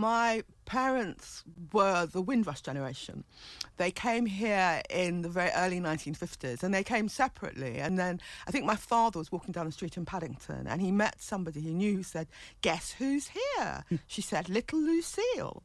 My parents were the Windrush generation. They came here in the very early 1950s, and they came separately. And then I think my father was walking down the street in Paddington, and he met somebody he knew who said, "Guess who's here?" She said, "Little Lucille."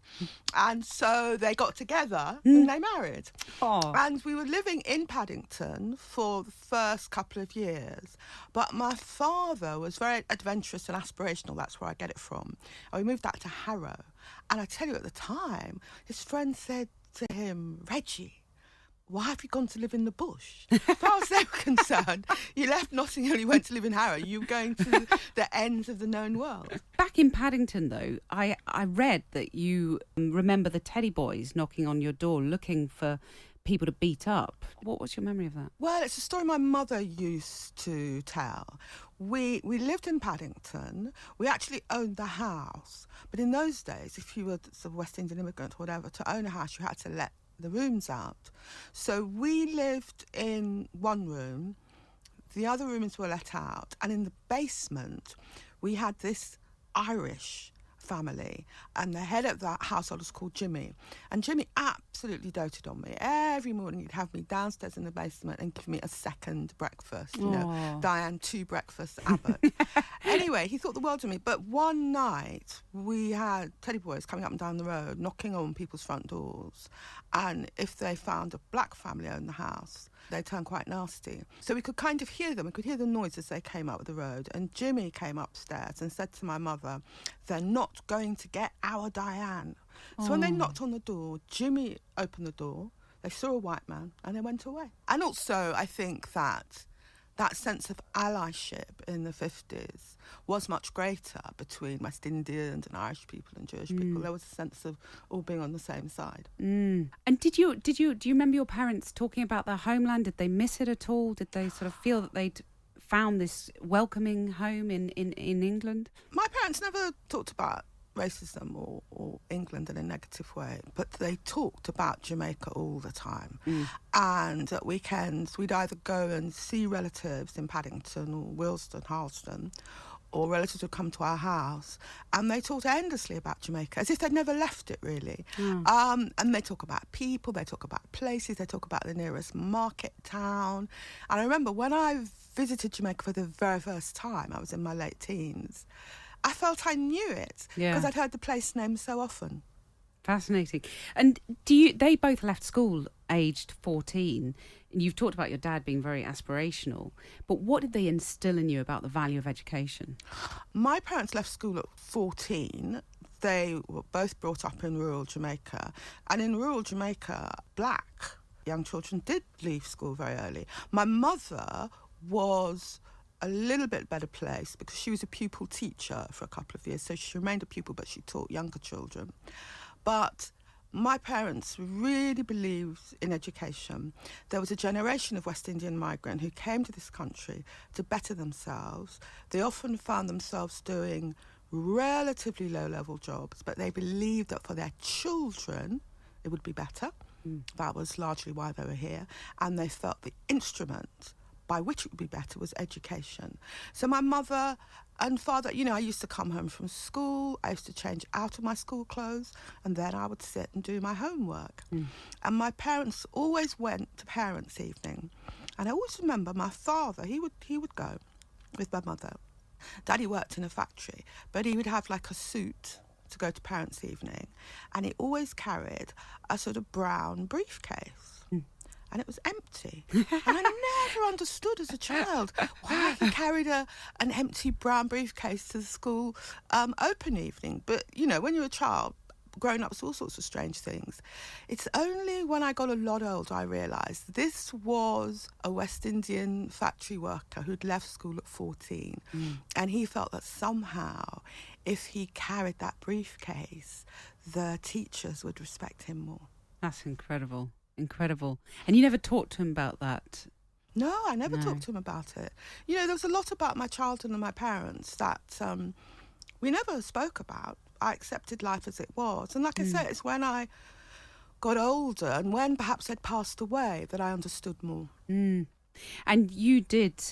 And so they got together and they married. Oh. And we were living in Paddington for the first couple of years. But my father was very adventurous and aspirational. That's where I get it from. And we moved out to Harrow. And I tell you, at the time, his friend said to him, "Reggie, why have you gone to live in the bush?" As far as they were concerned, you left Nottingham, you went to live in Harrow. You were going to the ends of the known world. Back in Paddington, though, I read that you remember the Teddy Boys knocking on your door looking for people to beat up. What was your memory of that? Well, it's a story my mother used to tell. We lived in Paddington. We actually owned the house. But in those days, if you were a West Indian immigrant or whatever, to own a house, you had to let the rooms out. So we lived in one room. The other rooms were let out. And in the basement, we had this Irish family, and the head of that household was called Jimmy. And Jimmy absolutely doted on me. Every morning he'd have me downstairs in the basement and give me a second breakfast. You know, Diane, 2 breakfasts, Abbott. Anyway, he thought the world of me. But one night we had Teddy Boys coming up and down the road, knocking on people's front doors. And if they found a black family owned the house, they turned quite nasty. So we could kind of hear them. We could hear the noise as they came up the road. And Jimmy came upstairs and said to my mother, "They're not going to get our Diane." So when they knocked on the door, Jimmy opened the door. They saw a white man and they went away. And also, I think that sense of allyship in the 50s was much greater between West Indians and Irish people and Jewish people. There was a sense of all being on the same side. And do you remember your parents talking about their homeland? Did they miss it at all? Did they sort of feel that they'd found this welcoming home in England? My parents never talked about racism or England in a negative way, but they talked about Jamaica all the time. And at weekends, we'd either go and see relatives in Paddington or Willesden, Harlesden, or relatives would come to our house, and they talked endlessly about Jamaica, as if they'd never left it, really. And they talk about people, they talk about places, they talk about the nearest market town. And I remember when I visited Jamaica for the very first time, I was in my late teens, I felt I knew it because I'd heard the place name so often. Fascinating. And they both left school aged 14. And you've talked about your dad being very aspirational. But what did they instill in you about the value of education? My parents left school at 14. They were both brought up in rural Jamaica. And in rural Jamaica, black young children did leave school very early. My mother was a little bit better place because she was a pupil teacher for a couple of years. So she remained a pupil, but she taught younger children. But my parents really believed in education. There was a generation of West Indian migrants who came to this country to better themselves. They often found themselves doing relatively low-level jobs, but they believed that for their children it would be better. That was largely why they were here. And they felt the instrument by which it would be better was education. So my mother and father, I used to come home from school, I used to change out of my school clothes, and then I would sit and do my homework. And my parents always went to parents' evening. And I always remember my father, he would go with my mother. Daddy worked in a factory, but he would have like a suit to go to parents' evening. And he always carried a sort of brown briefcase. And it was empty. And I never understood as a child why he carried an empty brown briefcase to the school open evening. But, when you're a child, growing up saw all sorts of strange things. It's only when I got a lot older I realised this was a West Indian factory worker who'd left school at 14. And he felt that somehow, if he carried that briefcase, the teachers would respect him more. That's incredible. Incredible. And you never talked to him about that? No, I never talked to him about it. There was a lot about my childhood and my parents that we never spoke about. I accepted life as it was. And like I said, it's when I got older and when perhaps they'd passed away that I understood more. And you did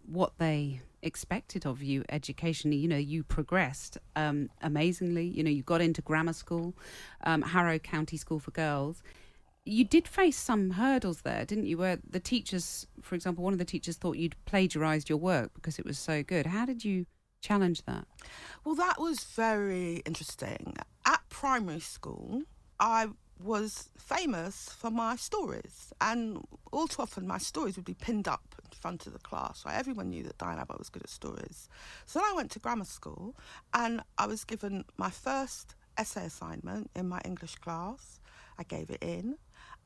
what they expected of you educationally. You know, you progressed amazingly. You know, you got into grammar school, Harrow County School for Girls. You did face some hurdles there, didn't you? Where the teachers, for example, one of the teachers thought you'd plagiarised your work because it was so good. How did you challenge that? Well, that was very interesting. At primary school, I was famous for my stories, and all too often my stories would be pinned up in front of the class. Right? Everyone knew that Diane Abbott was good at stories. So then I went to grammar school, and I was given my first essay assignment in my English class. I gave it in,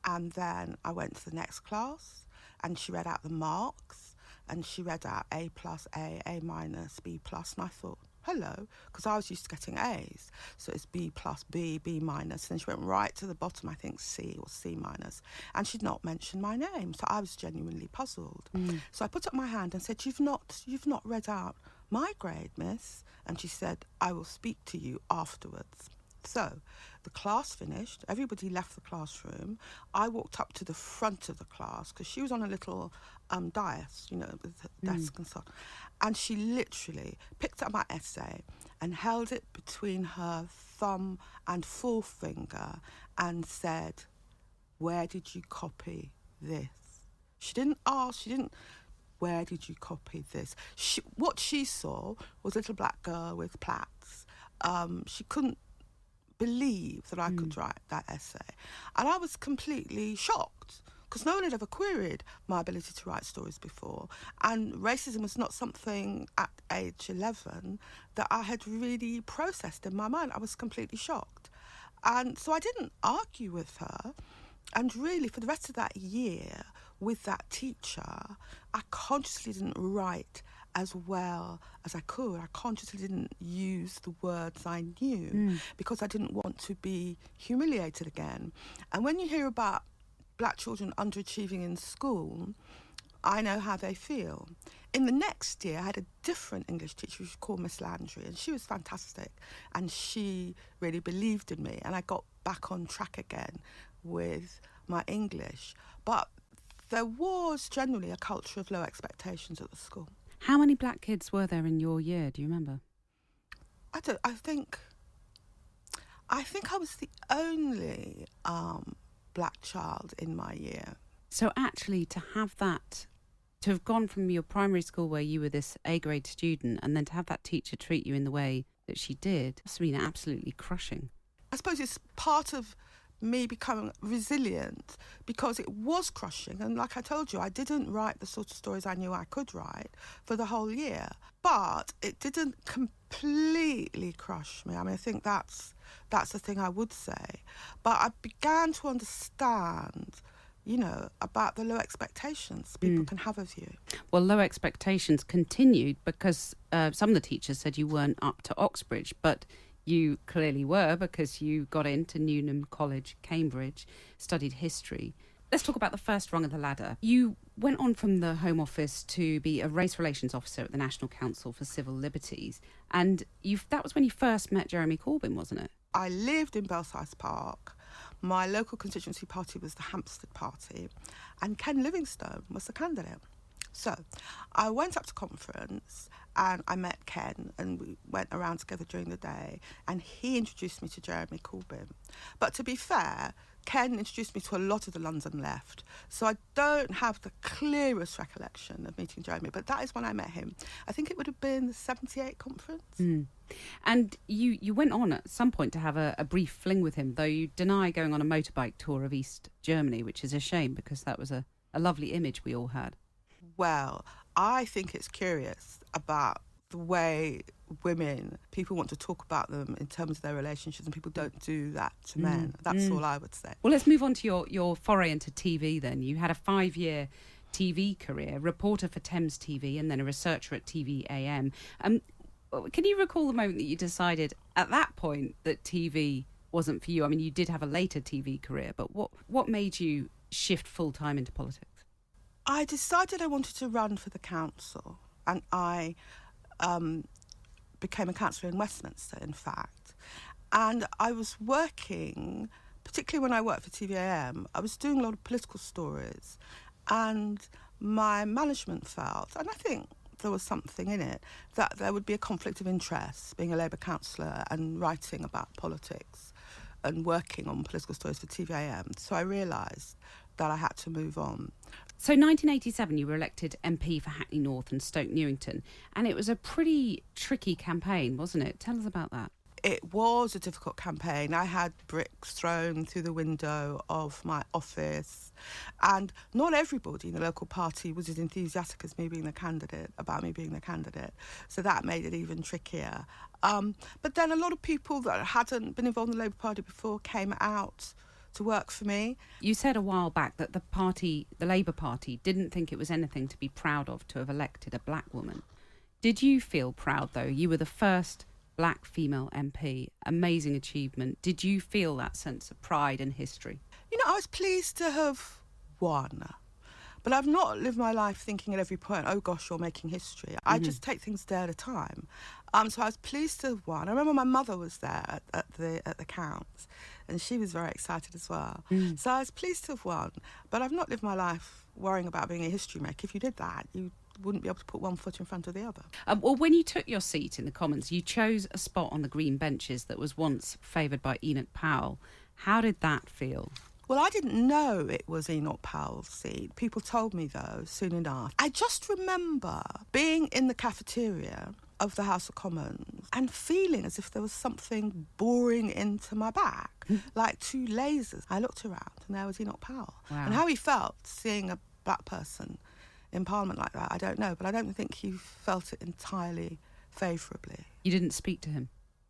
and then I went to the next class, and she read out the marks, and she read out A plus, A minus, B plus, and I thought, hello, because I was used to getting A's. So it's B plus, B minus. And then she went right to the bottom, I think C or C minus. And she'd not mentioned my name. So I was genuinely puzzled. So I put up my hand and said, you've not read out my grade, miss. And she said, I will speak to you afterwards. So the class finished, everybody left the classroom. I walked up to the front of the class because she was on a little dais, you know, with a desk and so on. And she literally picked up my essay and held it between her thumb and forefinger and said, where did you copy this? She didn't ask, where did you copy this? What she saw was a little black girl with plaits. She couldn't believe that I could write that essay. And I was completely shocked because no one had ever queried my ability to write stories before. And racism was not something at age 11 that I had really processed in my mind. I was completely shocked. And so I didn't argue with her. And really, for the rest of that year with that teacher, I consciously didn't write as well as I could. I consciously didn't use the words I knew because I didn't want to be humiliated again. And when you hear about black children underachieving in school, I know how they feel. In the next year, I had a different English teacher who was called Miss Landry, and she was fantastic, and she really believed in me, and I got back on track again with my English. But there was generally a culture of low expectations at the school. How many black kids were there in your year? Do you remember? I think I was the only black child in my year. So actually, to have gone from your primary school where you were this A-grade student and then to have that teacher treat you in the way that she did, must have been absolutely crushing. I suppose it's part of me becoming resilient because it was crushing. And like I told you, I didn't write the sort of stories I knew I could write for the whole year. But it didn't completely crush me. I mean, I think that's the thing I would say. But I began to understand, you know, about the low expectations people can have of you. Well, low expectations continued because some of the teachers said you weren't up to Oxbridge, but you clearly were because you got into Newnham College, Cambridge, studied history. Let's talk about the first rung of the ladder. You went on from the Home Office to be a race relations officer at the National Council for Civil Liberties. And that was when you first met Jeremy Corbyn, wasn't it? I lived in Belsize Park. My local constituency party was the Hampstead Party, and Ken Livingstone was the candidate. So I went up to conference and I met Ken and we went around together during the day and he introduced me to Jeremy Corbyn. But to be fair, Ken introduced me to a lot of the London left. So I don't have the clearest recollection of meeting Jeremy, but that is when I met him. I think it would have been the 78 conference. And you went on at some point to have a brief fling with him, though you deny going on a motorbike tour of East Germany, which is a shame because that was a lovely image we all had. Well, I think it's curious about the way people want to talk about them in terms of their relationships, and people don't do that to men. That's all I would say. Well, let's move on to your foray into TV then. You had a 5-year TV career, reporter for Thames TV and then a researcher at TV AM. Can you recall the moment that you decided at that point that TV wasn't for you? I mean, you did have a later TV career, but what made you shift full-time into politics? I decided I wanted to run for the council, and I became a councillor in Westminster, in fact. And I was working, particularly when I worked for TVAM, I was doing a lot of political stories, and my management felt, and I think there was something in it, that there would be a conflict of interest being a Labour councillor and writing about politics and working on political stories for TVAM. So I realised that I had to move on. So 1987, you were elected MP for Hackney North and Stoke Newington, and it was a pretty tricky campaign, wasn't it? Tell us about that. It was a difficult campaign. I had bricks thrown through the window of my office, and not everybody in the local party was as enthusiastic as me being the candidate, about me being the candidate. So that made it even trickier. But then a lot of people that hadn't been involved in the Labour Party before came out to work for me. You said a while back that the Labour Party, didn't think it was anything to be proud of to have elected a black woman. Did you feel proud, though? You were the first black female MP. Amazing achievement. Did you feel that sense of pride and history? You know, I was pleased to have won. But I've not lived my life thinking at every point, oh gosh, you're making history. I just take things day at a time. So I was pleased to have won. I remember my mother was there at the counts, and she was very excited as well. So I was pleased to have won. But I've not lived my life worrying about being a history maker. If you did that, you wouldn't be able to put one foot in front of the other. Well, when you took your seat in the Commons, you chose a spot on the green benches that was once favoured by Enoch Powell. How did that feel? Well, I didn't know it was Enoch Powell's seat. People told me, though, soon enough. I just remember being in the cafeteria of the House of Commons and feeling as if there was something boring into my back, like two lasers. I looked around and there was Enoch Powell. Wow. And how he felt seeing a black person in Parliament like that, I don't know, but I don't think he felt it entirely favourably. You didn't speak to him?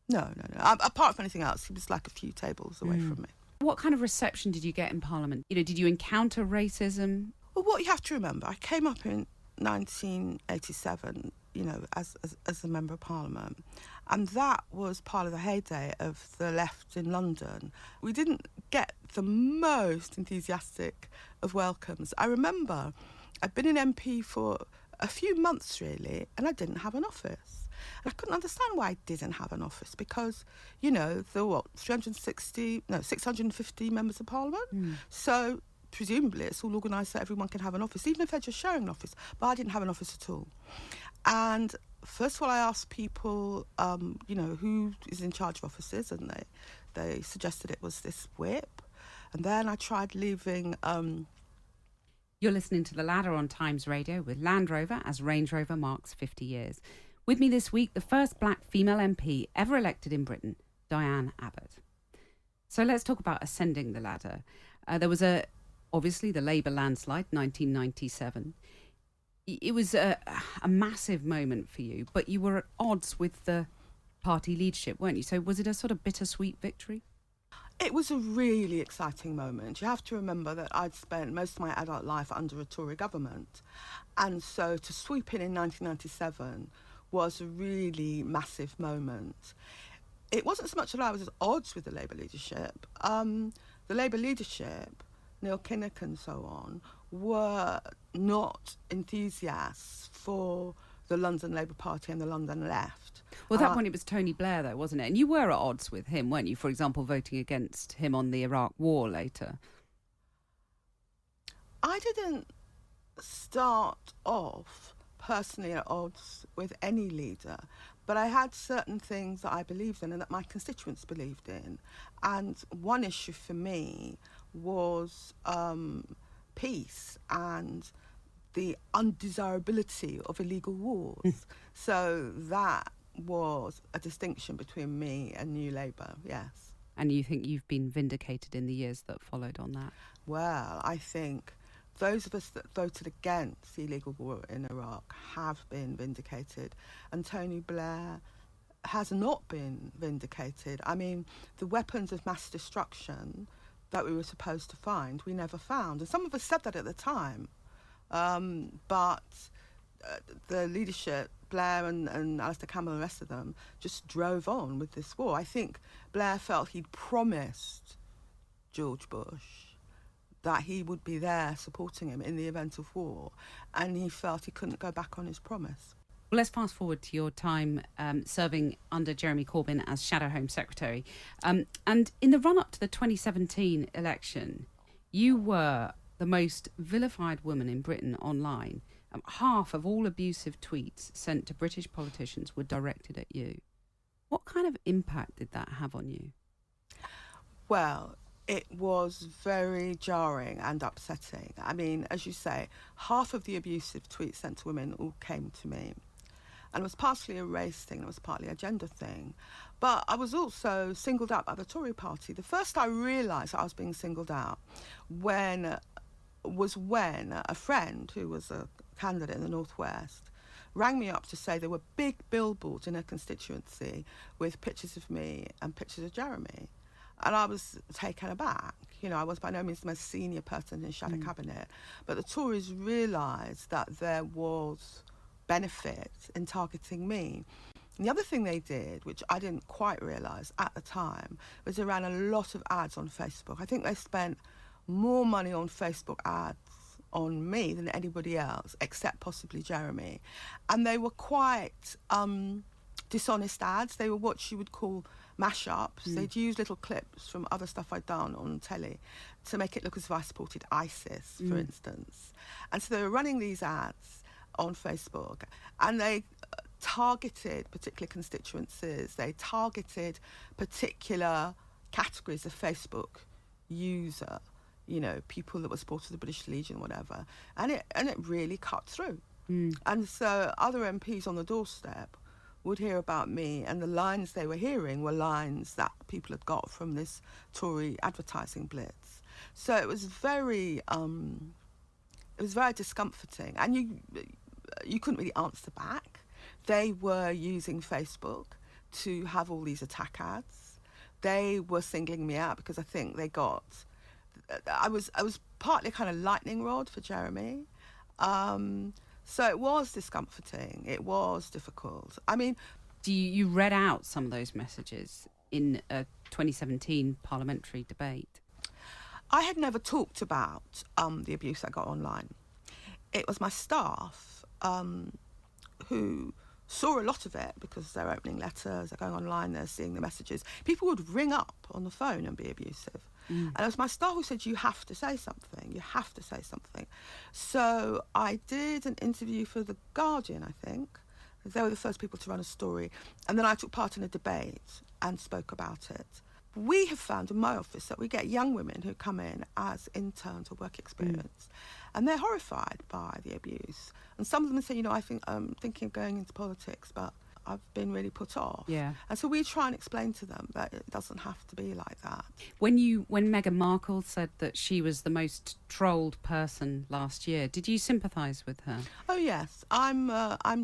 No. Apart from anything else, he was like a few tables away from me. What kind of reception did you get in Parliament? You know, did you encounter racism? Well, what you have to remember, I came up in 1987, you know, as a Member of Parliament, and that was part of the heyday of the left in London. We didn't get the most enthusiastic of welcomes. I remember I'd been an MP for a few months, really, and I didn't have an office. And I couldn't understand why I didn't have an office because, you know, there were 650 members of Parliament. So presumably it's all organised so everyone can have an office, even if they're just sharing an office. But I didn't have an office at all. And first of all, I asked people, you know, who is in charge of offices, and they suggested it was this whip. And then I tried leaving... You're listening to The Ladder on Times Radio with Land Rover as Range Rover marks 50 years. With me this week, the first black female MP ever elected in Britain, Diane Abbott. So let's talk about ascending the ladder. There was obviously the Labour landslide, 1997. It was a massive moment for you, but you were at odds with the party leadership, weren't you? So was it a sort of bittersweet victory? It was a really exciting moment. You have to remember that I'd spent most of my adult life under a Tory government. And so to sweep in 1997 was a really massive moment. It wasn't so much that I was at odds with the Labour leadership. The Labour leadership, Neil Kinnock and so on, were not enthusiasts for the London Labour Party and the London left. Well, at that point it was Tony Blair, though, wasn't it? And you were at odds with him, weren't you? For example, voting against him on the Iraq War later. I didn't start off personally at odds with any leader, but I had certain things that I believed in and that my constituents believed in. And one issue for me was peace and the undesirability of illegal wars. So that was a distinction between me and New Labour, yes. And you think you've been vindicated in the years that followed on that? Well, I think those of us that voted against the illegal war in Iraq have been vindicated, and Tony Blair has not been vindicated. I mean, the weapons of mass destruction that we were supposed to find, we never found. And some of us said that at the time, but the leadership, Blair and Alistair Campbell and the rest of them, just drove on with this war. I think Blair felt he'd promised George Bush that he would be there supporting him in the event of war, and he felt he couldn't go back on his promise. Well, let's fast forward to your time serving under Jeremy Corbyn as Shadow Home Secretary. And in the run-up to the 2017 election, you were the most vilified woman in Britain online. half of all abusive tweets sent to British politicians were directed at you. What kind of impact did that have on you? Well, it was very jarring and upsetting. I mean, as you say, half of the abusive tweets sent to women all came to me. And it was partly a race thing, it was partly a gender thing. But I was also singled out by the Tory party. The first I realised I was being singled out was when a friend who was a candidate in the Northwest rang me up to say there were big billboards in her constituency with pictures of me and pictures of Jeremy. And I was taken aback. You know, I was by no means the most senior person in the shadow cabinet. But the Tories realised that there was benefit in targeting me. And the other thing they did, which I didn't quite realise at the time, was they ran a lot of ads on Facebook. I think they spent more money on Facebook ads on me than anybody else, except possibly Jeremy. And they were quite dishonest ads. They were what you would call mashups. They'd use little clips from other stuff I'd done on telly to make it look as if I supported ISIS, for instance. And so they were running these ads on Facebook, and they targeted particular constituencies. They targeted particular categories of Facebook user, you know, people that were supporters of the British Legion, whatever. And it really cut through. And so other MPs on the doorstep would hear about me, and the lines they were hearing were lines that people had got from this Tory advertising blitz. So it was very discomforting, and you couldn't really answer back. They were using Facebook to have all these attack ads. They were singling me out because I think they got... I was partly kind of lightning rod for Jeremy. So it was discomforting. It was difficult. I mean... You read out some of those messages in a 2017 parliamentary debate. I had never talked about the abuse I got online. It was my staff who saw a lot of it because they're opening letters, they're going online, they're seeing the messages. People would ring up on the phone and be abusive. And it was my staff who said, you have to say something, you have to say something. So I did an interview for The Guardian, I think. They were the first people to run a story. And then I took part in a debate and spoke about it. We have found in my office that we get young women who come in as interns or work experience, and they're horrified by the abuse. And some of them say, you know, I'm thinking of going into politics, but I've been really put off. Yeah. And so we try and explain to them that it doesn't have to be like that. When Meghan Markle said that she was the most trolled person last year, did you sympathise with her? Oh yes, I'm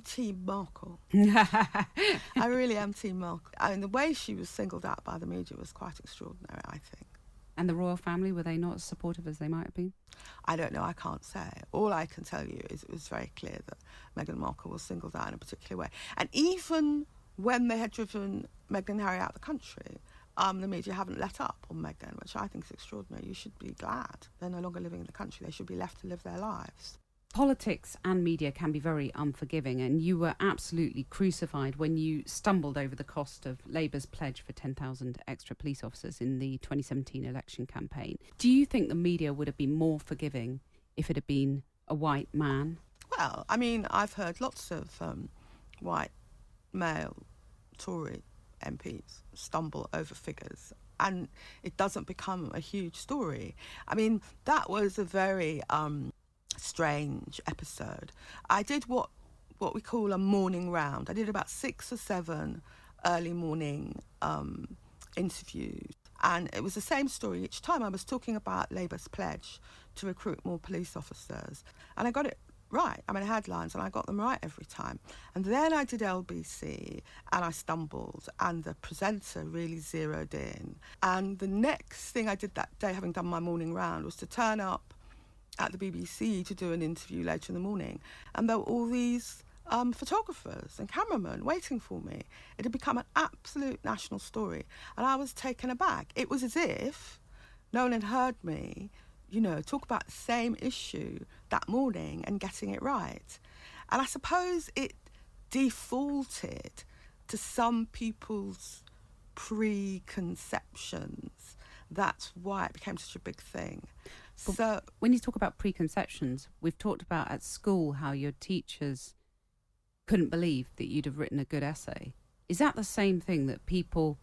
Team Markle. I really am Team Markle. I mean, the way she was singled out by the media was quite extraordinary, I think. And the royal family, were they not as supportive as they might have been? I don't know, I can't say. All I can tell you is it was very clear that Meghan Markle was singled out in a particular way. And even when they had driven Meghan and Harry out of the country, the media haven't let up on Meghan, which I think is extraordinary. You should be glad they're no longer living in the country. They should be left to live their lives. Politics and media can be very unforgiving, and you were absolutely crucified when you stumbled over the cost of Labour's pledge for 10,000 extra police officers in the 2017 election campaign. Do you think the media would have been more forgiving if it had been a white man? Well, I mean, I've heard lots of white male Tory MPs stumble over figures, and it doesn't become a huge story. I mean, that was a very... strange episode. I did what we call a morning round. I did about 6 or 7 early morning interviews, and it was the same story each time. I was talking about Labour's pledge to recruit more police officers, and I got it right. I mean, I had lines and I got them right every time. And then I did LBC and I stumbled, and the presenter really zeroed in. And the next thing I did that day, having done my morning round, was to turn up at the BBC to do an interview later in the morning, and there were all these photographers and cameramen waiting for me. It had become an absolute national story, and I was taken aback. It was as if no one had heard me, you know, talk about the same issue that morning and getting it right. And I suppose it defaulted to some people's preconceptions. That's why it became such a big thing. So when you talk about preconceptions, we've talked about at school how your teachers couldn't believe that you'd have written a good essay. Is that the same thing, that people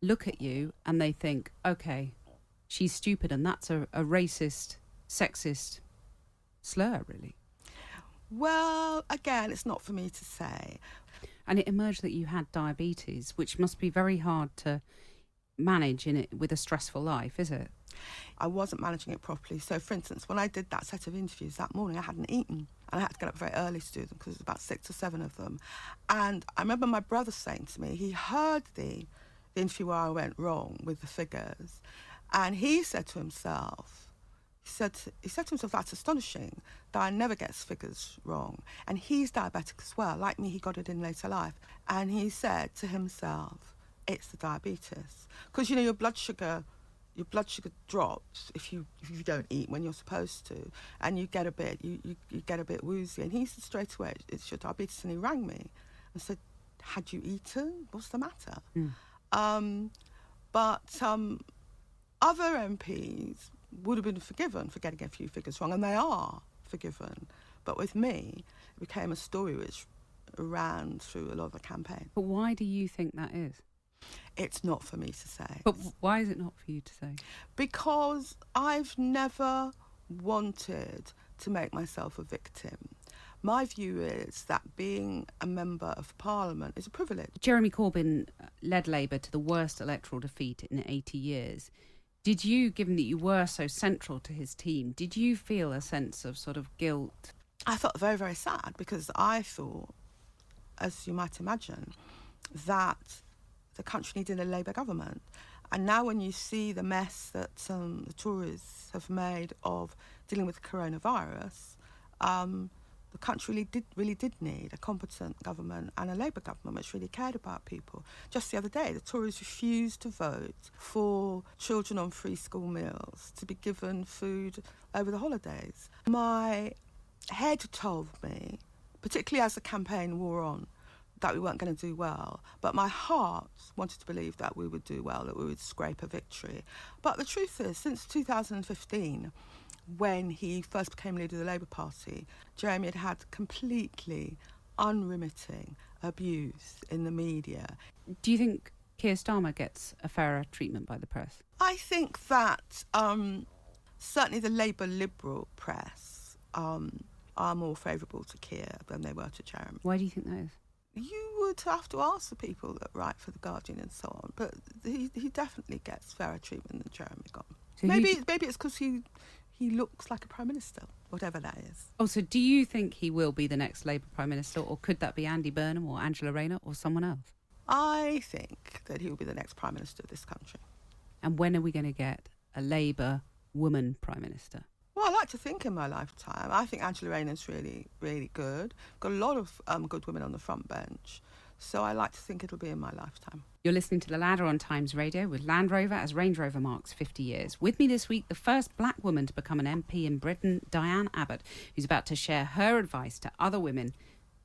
look at you and they think, okay, she's stupid, and that's a racist, sexist slur, really? Well, again, it's not for me to say. And it emerged that you had diabetes, which must be very hard to manage in it with a stressful life, is it? I wasn't managing it properly. So, for instance, when I did that set of interviews that morning, I hadn't eaten. And I had to get up very early to do them because there was about 6 or 7 of them. And I remember my brother saying to me, he heard the interview where I went wrong with the figures. And he said to himself, that's astonishing. Diane never gets figures wrong. And he's diabetic as well. Like me, he got it in later life. And he said to himself, it's the diabetes. Because, your blood sugar drops if you don't eat when you're supposed to, and you get a bit woozy. And he said straight away, it's your diabetes. And he rang me and said, had you eaten? What's the matter? But other MPs would have been forgiven for getting a few figures wrong, and they are forgiven. But with me, it became a story which ran through a lot of the campaign. But why do you think that is? It's not for me to say. But why is it not for you to say? Because I've never wanted to make myself a victim. My view is that being a member of Parliament is a privilege. Jeremy Corbyn led Labour to the worst electoral defeat in 80 years. Did you, given that you were so central to his team, did you feel a sense of sort of guilt? I felt very, very sad, because I thought, as you might imagine, that the country needed a Labour government. And now when you see the mess that the Tories have made of dealing with coronavirus, the country really did need a competent government and a Labour government which really cared about people. Just the other day, the Tories refused to vote for children on free school meals to be given food over the holidays. My head told me, particularly as the campaign wore on, that we weren't going to do well. But my heart wanted to believe that we would do well, that we would scrape a victory. But the truth is, since 2015, when he first became leader of the Labour Party, Jeremy had completely unremitting abuse in the media. Do you think Keir Starmer gets a fairer treatment by the press? I think that certainly the Labour Liberal press are more favourable to Keir than they were to Jeremy. Why do you think that is? You would have to ask the people that write for The Guardian and so on, but he definitely gets fairer treatment than Jeremy got. So maybe it's because he looks like a Prime Minister, whatever that is. Oh, so do you think he will be the next Labour Prime Minister, or could that be Andy Burnham or Angela Rayner or someone else? I think that he will be the next Prime Minister of this country. And when are we going to get a Labour woman Prime Minister? Well, I like to think in my lifetime. I think Angela Rayner's really, really good. Got a lot of good women on the front bench. So I like to think it'll be in my lifetime. You're listening to The Ladder on Times Radio with Land Rover as Range Rover marks 50 years. With me this week, the first black woman to become an MP in Britain, Diane Abbott, who's about to share her advice to other women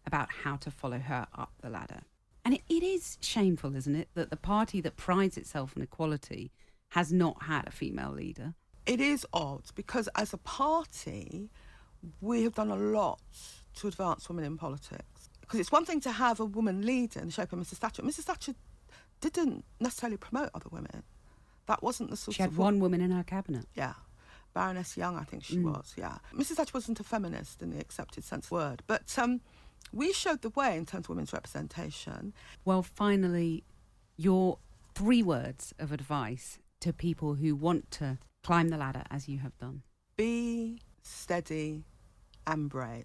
about how to follow her up the ladder. And it is shameful, isn't it, that the party that prides itself on equality has not had a female leader? It is odd, because as a party, we have done a lot to advance women in politics. Because it's one thing to have a woman leader in the shape of Mrs Thatcher. Mrs Thatcher didn't necessarily promote other women. That wasn't the sort of... She had one woman in her cabinet. Yeah. Baroness Young, I think she was, yeah. Mrs Thatcher wasn't a feminist in the accepted sense of the word. But we showed the way in terms of women's representation. Well, finally, your 3 words of advice to people who want to climb the ladder as you have done. Be steady and brave.